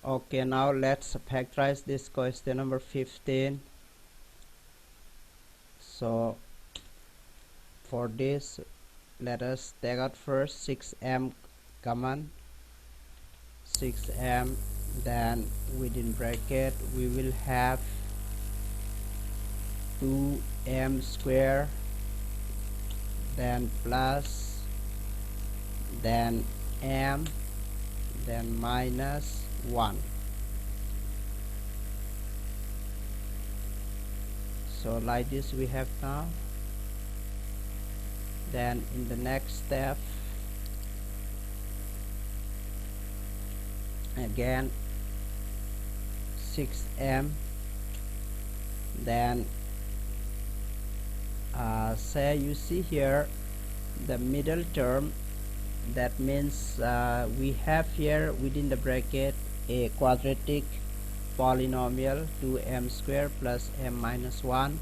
Okay, now let's factorize this question number 15. So for this, let us take out first 6m common. 6m, then within bracket we will have 2m square, then plus, then m, then minus 1. So like this we have now. Then in the next step, again 6m, then say you see here the middle term, that means we have here within the bracket a quadratic polynomial 2m square plus m minus 1.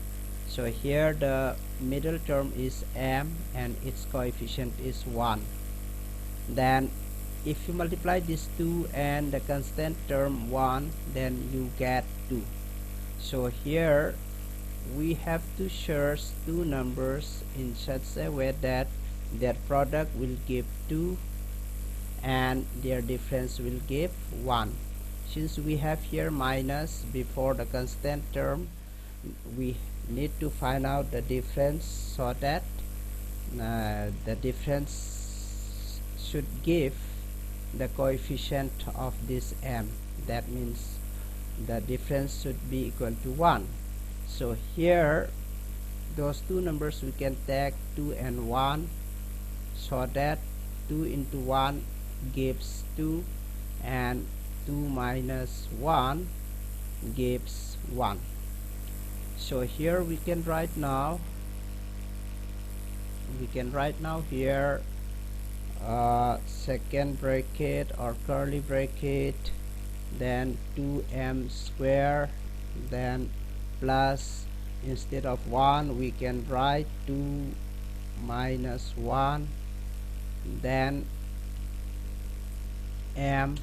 So here the middle term is m and its coefficient is 1. Then if you multiply these 2 and the constant term 1, then you get 2. So here we have to choose two numbers in such a way that their product will give 2 and their difference will give 1. Since we have here minus before the constant term, we need to find out the difference, so that the difference should give the coefficient of this m. That means the difference should be equal to 1. So here those two numbers we can take 2 and 1, so that 2 into 1 gives 2 and 2 minus 1 gives 1. So here we can write now here second bracket or curly bracket, then 2m square, then plus, instead of 1 we can write 2 minus 1, then m,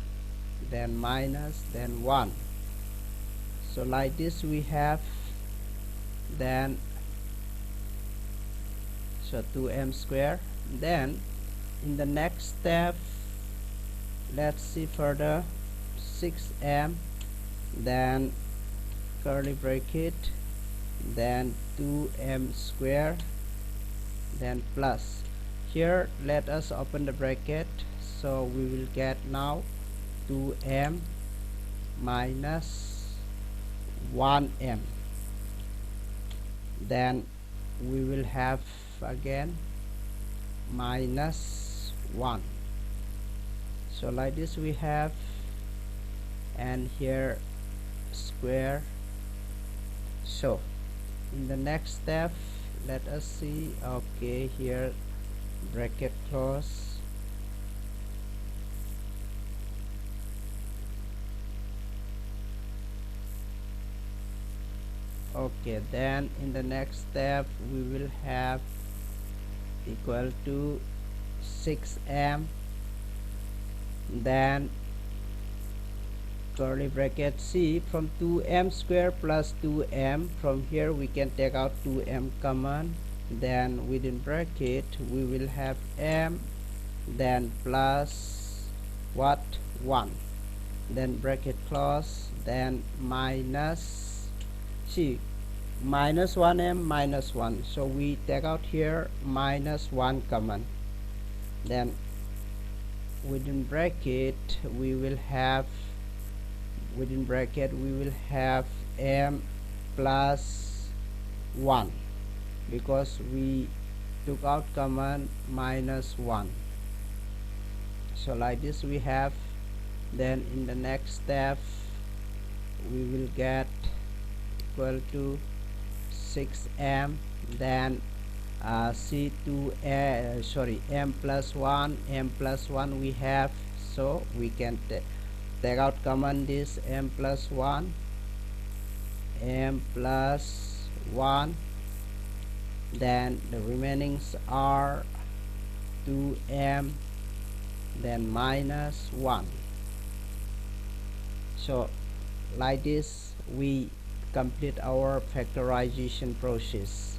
then minus, then 1. So like this we have, then so 2m square. Then in the next step, let's see further, 6m, then curly bracket, then 2m square, then plus. Here let us open the bracket, so we will get now 2m minus 1m, then we will have again minus 1. So like this we have, and here square. So in the next step, let us see, okay, here bracket close, okay. Then in the next step we will have equal to 6m, then curly bracket, see, from 2m square plus 2m, from here we can take out 2m common, then within bracket we will have m, then plus what, 1, then bracket close, then minus, see, minus 1m minus 1, so we take out here minus 1 common, then within bracket we will have m plus 1, because we took out common minus 1. So like this we have. Then in the next step we will get equal to 6m, then m plus 1 we have, so we can take out common this m plus 1, then the remainings are 2m, then minus 1. So like this we complete our factorization process.